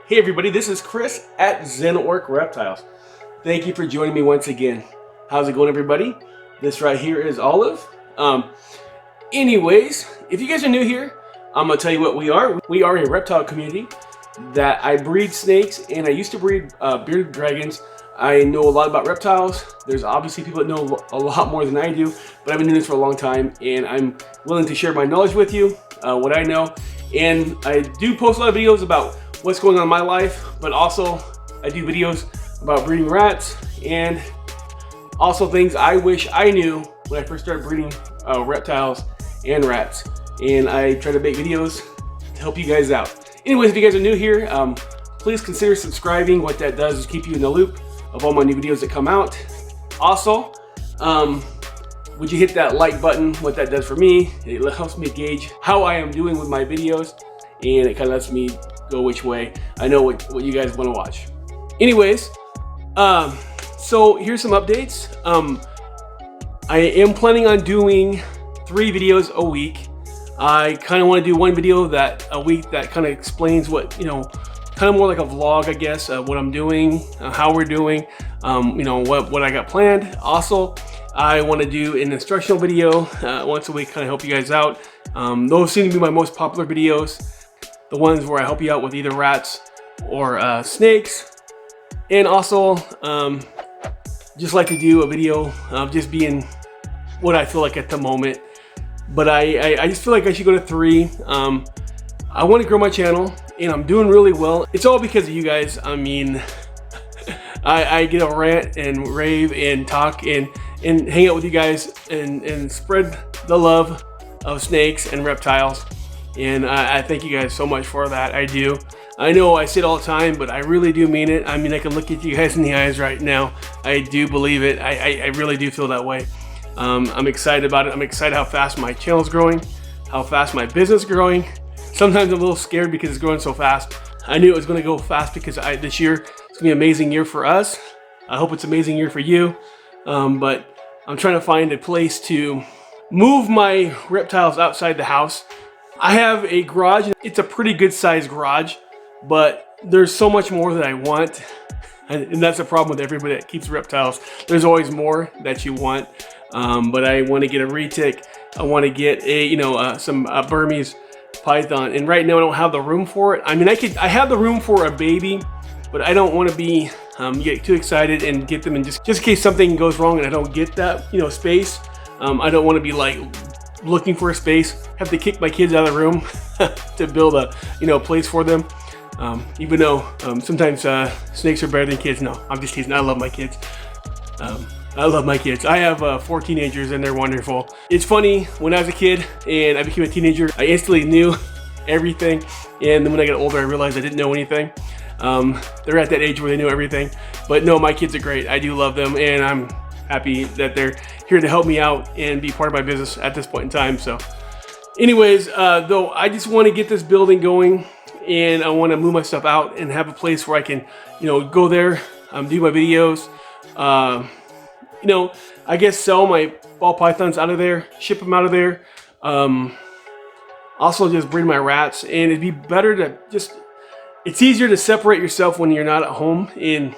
Hey everybody, this is Chris at Zen@Work Reptiles. Thank you for joining me once again. How's it going, everybody? This right here is Olive. Anyways, if you guys are new here, I'm gonna tell you what we are. We are a reptile community that I breed snakes, and I used to breed bearded dragons. I know a lot about reptiles. There's obviously people that know a lot more than I do, but I've been doing this for a long time, and I'm willing to share my knowledge with you, what I know. And I do post a lot of videos about what's going on in my life, but also I do videos about breeding rats and also things I wish I knew when I first started breeding reptiles and rats. And I try to make videos to help you guys out. Anyways, if you guys are new here, please consider subscribing. What that does is keep you in the loop of all my new videos that come out. Also, would you hit that like button? What that does for me, it helps me gauge how I am doing with my videos, and it kind of lets me go which way. I know what you guys want to watch. Anyways, so here's some updates. I am planning on doing 3 videos a week. I kind of want to do one video a week that kind of explains what, kind of more like a vlog, I guess, what I'm doing, how we're doing, what I got planned. Also, I want to do an instructional video once a week, kind of help you guys out. Those seem to be my most popular videos, the ones where I help you out with either rats or snakes. And also, just like to do a video of just being what I feel like at the moment. But I just feel like I should go to 3. I want to grow my channel, and I'm doing really well. It's all because of you guys. I mean, I get a rant and rave and talk and hang out with you guys and spread the love of snakes and reptiles. And I thank you guys so much for that. I do. I know I say it all the time, but I really do mean it. I mean, I can look at you guys in the eyes right now. I do believe it. I really do feel that way. I'm excited about it. I'm excited how fast my channel's growing, how fast my business is growing. Sometimes I'm a little scared because it's growing so fast. I knew it was going to go fast because this year it's going to be an amazing year for us. I hope it's an amazing year for you. But I'm trying to find a place to move my reptiles outside the house. I have a garage. It's a pretty good sized garage, but there's so much more that I want. And that's the problem with everybody that keeps reptiles. There's always more that you want. But I want to get a retic. I want to get some Burmese python. And right now I don't have the room for it. I mean, I have the room for a baby, but I don't want to be get too excited and get them in just in case something goes wrong and I don't get that space. I don't want to be like looking for a space, have to kick my kids out of the room to build a place for them. Even though sometimes snakes are better than kids. No, I'm just teasing. I love my kids. I love my kids. I have 4 teenagers and they're wonderful. It's funny, when I was a kid and I became a teenager, I instantly knew everything. And then when I got older, I realized I didn't know anything. They're at that age where they know everything. But no, my kids are great. I do love them, and I'm happy that they're here to help me out and be part of my business at this point in time. So anyways, though, I just want to get this building going, and I want to move my stuff out and have a place where I can, go there, do my videos, I guess sell my ball pythons out of there, ship them out of there. Also just breed my rats, and it'd be better to it's easier to separate yourself when you're not at home in,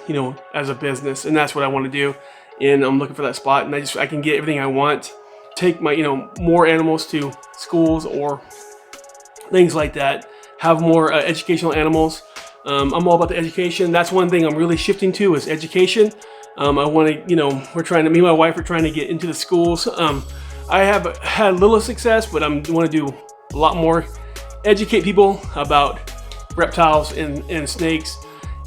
as a business, and that's what I want to do. And I'm looking for that spot, and I can get everything I want, take my, more animals to schools or things like that, have more educational animals. I'm all about the education. That's one thing I'm really shifting to is education. I want to, me and my wife are trying to get into the schools. I have had little success, but I want to do a lot more, educate people about reptiles and snakes,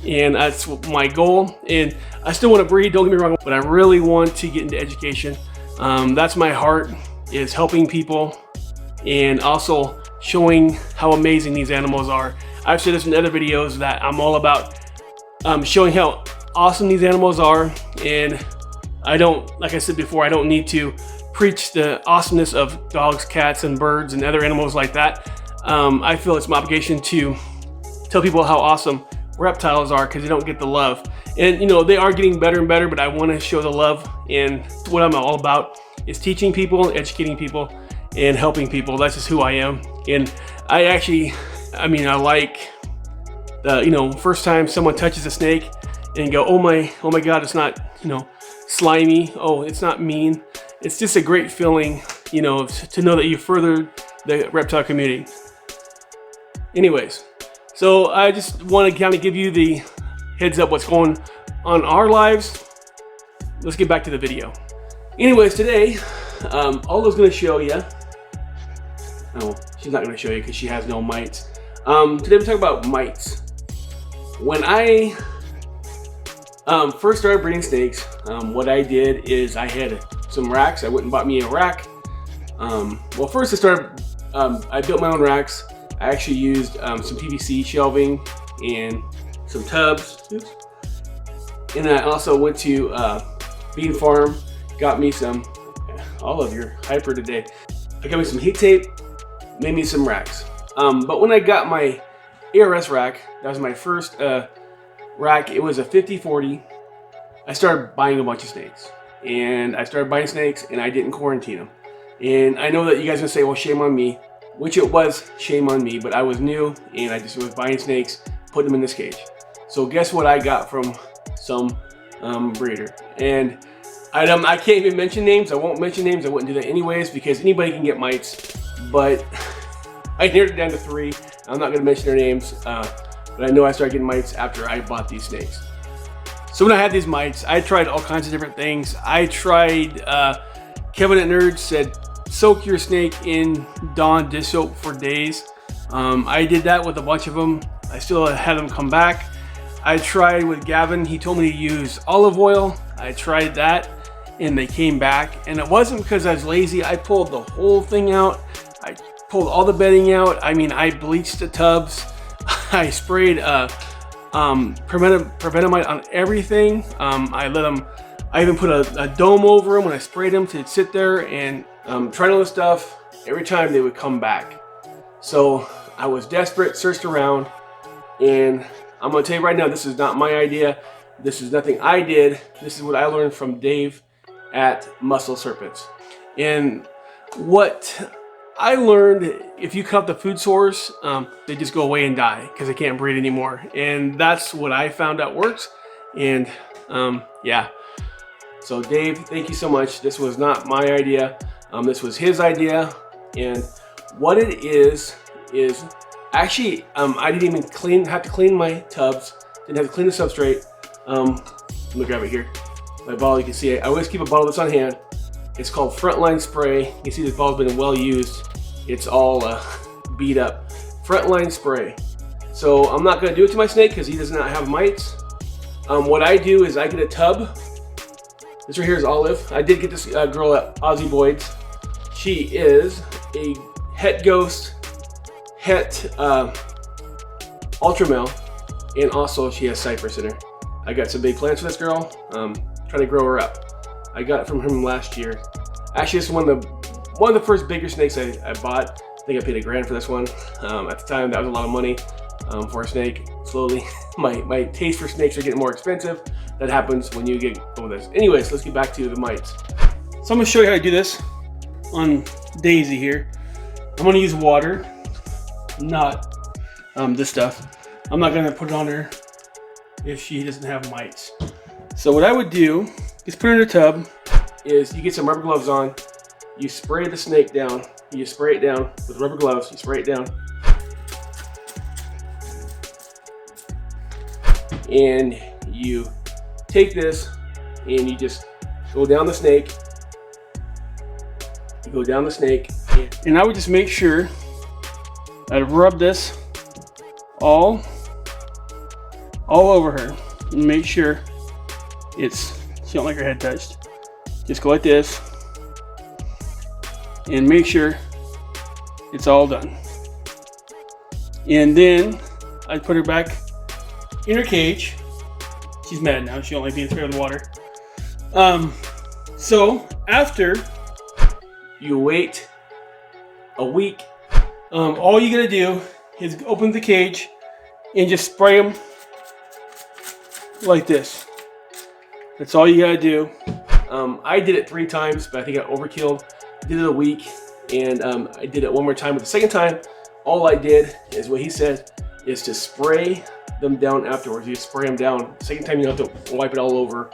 and that's my goal. And I still want to breed, don't get me wrong, but I really want to get into education. That's my heart, is helping people and also showing how amazing these animals are. I've said this in other videos that I'm all about showing how awesome these animals are, and I don't, like I said before, I don't need to preach the awesomeness of dogs, cats, and birds and other animals like that. I feel it's my obligation to tell people how awesome reptiles are, because they don't get the love. And they are getting better and better, but I want to show the love, and what I'm all about is teaching people, educating people, and helping people. That's just who I am. And I like the first time someone touches a snake and go, oh my God, it's not slimy. Oh, it's not mean. It's just a great feeling, to know that you furthered the reptile community. Anyways, so I just want to kind of give you the heads up what's going on our lives. Let's get back to the video. Anyways, today, Aldo's going to show you. Oh, she's not going to show you because she has no mites. Today we're talking about mites. When I first started breeding snakes, what I did is I had some racks. I went and bought me a rack. Well, first I built my own racks. I actually used some PVC shelving and some tubs. Oops. And then I also went to Bean Farm, got me some, all of your hyper today. I got me some heat tape, made me some racks. But when I got my ARS rack, that was my first rack, it was a 50-40. I started buying a bunch of snakes. And I started buying snakes and I didn't quarantine them. And I know that you guys are gonna say, well, shame on me, which it was shame on me, but I was new and I just was buying snakes, putting them in this cage. So guess what I got from some breeder? And I can't even mention names. I won't mention names. I wouldn't do that anyways because anybody can get mites. But I narrowed it down to 3. I'm not gonna mention their names, but I know I started getting mites after I bought these snakes. So when I had these mites, I tried all kinds of different things. I tried, Kevin at Nerds said, soak your snake in Dawn dish soap for days. I did that with a bunch of them. I still had them come back. I tried with Gavin. He told me to use olive oil. I tried that and they came back. And it wasn't because I was lazy. I pulled the whole thing out. I pulled all the bedding out. I mean, I bleached the tubs. I sprayed prevenamide on everything. I even put a dome over them when I sprayed them to sit there and tried all this stuff. Every time they would come back. So I was desperate, searched around, and I'm gonna tell you right now, this is not my idea. This is nothing I did. This is what I learned from Dave at Muscle Serpents. And what I learned, if you cut the food source, they just go away and die because they can't breed anymore. And that's what I found out works. And yeah. So Dave, thank you so much. This was not my idea. This was his idea. And what it is actually, I didn't even have to clean my tubs. Didn't have to clean the substrate. Let me grab it here. My bottle, you can see it. I always keep a bottle that's on hand. It's called Frontline Spray. You can see this bottle's been well used. It's all beat up. Frontline Spray. So I'm not gonna do it to my snake because he does not have mites. What I do is I get a tub. This right here is Olive. I did get this girl at Aussie Boyd's. She is a het ghost, het ultra male, and also she has cypress in her. I got some big plans for this girl. Trying to grow her up. I got it from him last year. Actually, this is one of the first bigger snakes I bought. I think I paid $1,000 for this one. At the time, that was a lot of money for a snake. Slowly, my taste for snakes are getting more expensive. That happens when you get going with this. Anyways, let's get back to the mites. So I'm gonna show you how to do this on Daisy here. I'm gonna use water, not this stuff. I'm not gonna put it on her if she doesn't have mites. So what I would do is put her in a tub, is you get some rubber gloves on, you spray the snake down, you spray it down with rubber gloves, you spray it down. And you take this and you just go down the snake. You go down the snake. And I would just make sure I'd rub this all over her and make sure she don't like her head touched. Just go like this and make sure it's all done. And then I put her back in her cage. She's mad now. She don't like being sprayed with water. So after you wait a week, all you gotta do is open the cage and just spray them like this. That's all you gotta do. I did it 3 times, but I think I overkilled. I did it a week, and I did it one more time. But the second time, all I did is what he said, is to spray them down afterwards. You spray them down. Second time you have to wipe it all over.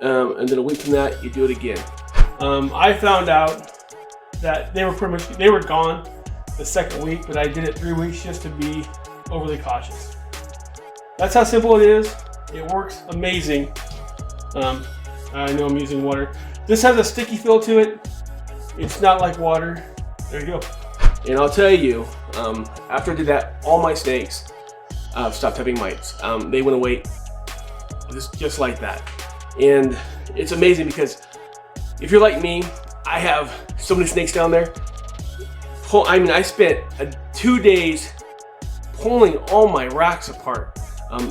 And then a week from that, you do it again. I found out that they were gone the second week, but I did it 3 weeks just to be overly cautious. That's how simple it is. It works amazing. I know I'm using water. This has a sticky feel to it. It's not like water. There you go. And I'll tell you, after I did that, all my snakes stopped having mites. They went away just like that. And it's amazing because if you're like me, I have so many snakes down there. I mean, I spent 2 days pulling all my racks apart,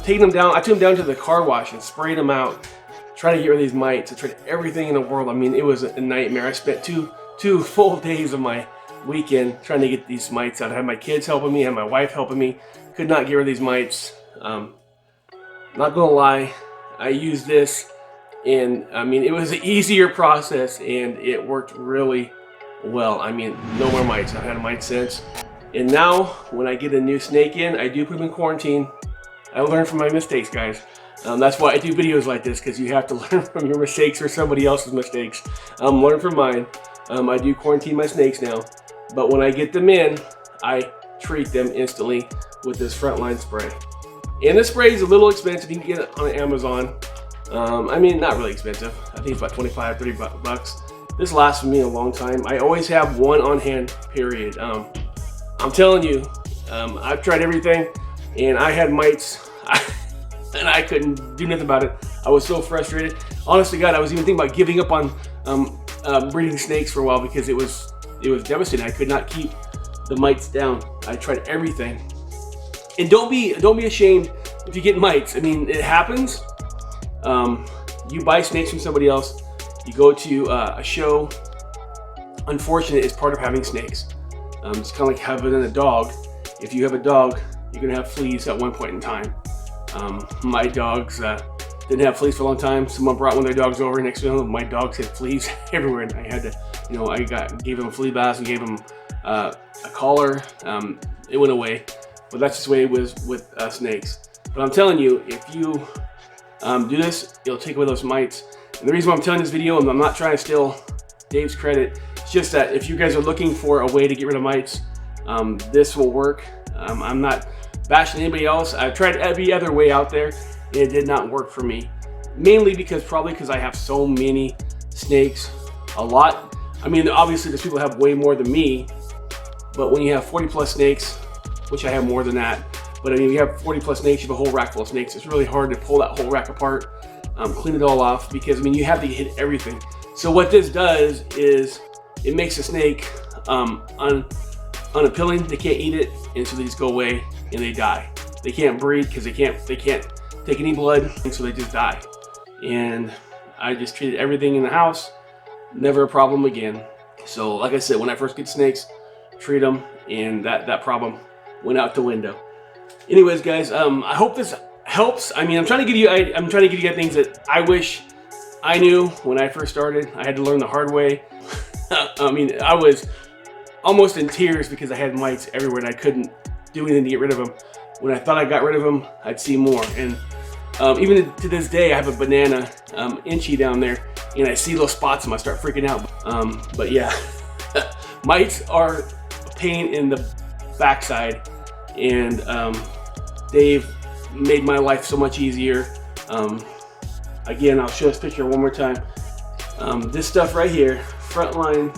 taking them down. I took them down to the car wash and sprayed them out, trying to get rid of these mites. I tried everything in the world. I mean, it was a nightmare. I spent two full days of my weekend trying to get these mites out. I had my kids helping me, I had my wife helping me. Could not get rid of these mites. Not gonna lie, I used this, and I mean, it was an easier process, and it worked really well. I mean, no more mites. I've had a mite since. And now, when I get a new snake in, I do put them in quarantine. I learn from my mistakes, guys. That's why I do videos like this, because you have to learn from your mistakes or somebody else's mistakes. Learn from mine. I do quarantine my snakes now. But when I get them in, I treat them instantly with this frontline spray. And this spray is a little expensive. You can get it on Amazon. I mean, not really expensive. I think it's about 25, 30 bucks. This lasts me a long time. I always have one on hand, period. I'm telling you, I've tried everything, and I had mites, and I couldn't do nothing about it. I was so frustrated. Honestly, God, I was even thinking about giving up on breeding snakes for a while because it was devastating. I could not keep the mites down. I tried everything. And don't be ashamed if you get mites. I mean, it happens. You buy snakes from somebody else. You go to a show. Unfortunate is part of having snakes. It's kind of like having a dog. If you have a dog, you're gonna have fleas at one point in time. My dogs didn't have fleas for a long time. Someone brought one of their dogs over next to them. My dogs had fleas everywhere, and I had to, gave them a flea bath and gave them a collar. It went away, but that's just the way it was with snakes. But I'm telling you, if you do this, it'll take away those mites. And the reason why I'm telling this video, and I'm not trying to steal Dave's credit, it's just that if you guys are looking for a way to get rid of mites, this will work. I'm not bashing anybody else. I've tried every other way out there. It did not work for me. Mainly probably because I have so many snakes, a lot. I mean, obviously there's people who have way more than me, but when you have 40 plus snakes, which I have more than that, but I mean, you have 40 plus snakes, you have a whole rack full of snakes. It's really hard to pull that whole rack apart, clean it all off, because I mean, you have to hit everything. So what this does is it makes the snake unappealing. They can't eat it, and so they just go away and they die. They can't breed because they can't take any blood, and so they just die. And I just treated everything in the house, never a problem again. So like I said, when I first get snakes, treat them, and that problem went out the window. Anyways, guys, I hope this helps. I mean, I'm trying to give you guys things that I wish I knew when I first started. I had to learn the hard way. I mean, I was almost in tears because I had mites everywhere and I couldn't do anything to get rid of them. When I thought I got rid of them, I'd see more. And even to this day, I have a banana inchy down there, and I see those spots and I start freaking out. But yeah, mites are a pain in the backside, and they've made my life so much easier. Again, I'll show this picture one more time. This stuff right here, Frontline,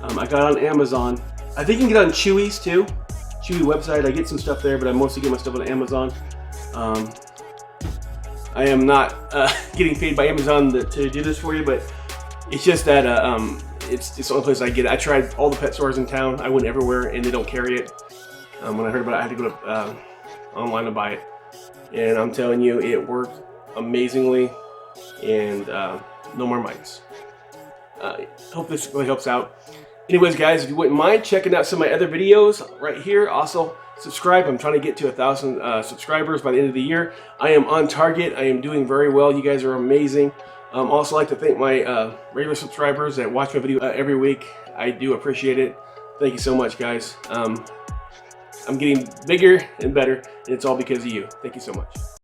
I got on Amazon. I think you can get it on Chewy's too. Chewy website, I get some stuff there, but I mostly get my stuff on Amazon. I am not getting paid by Amazon to do this for you, but it's just that it's the only place I get it. I tried all the pet stores in town. I went everywhere, and they don't carry it. When I heard about it, I had to go to online to buy it, and I'm telling you, it worked amazingly, and no more mites. Hope this really helps out. Anyways, guys, if you wouldn't mind checking out some of my other videos right here, also subscribe. I'm trying to get to 1,000 subscribers by the end of the year. I am on target. I am doing very well. You guys are amazing. Also like to thank my regular subscribers that watch my video every week. I do appreciate it. Thank you so much, guys. I'm getting bigger and better, and it's all because of you. Thank you so much.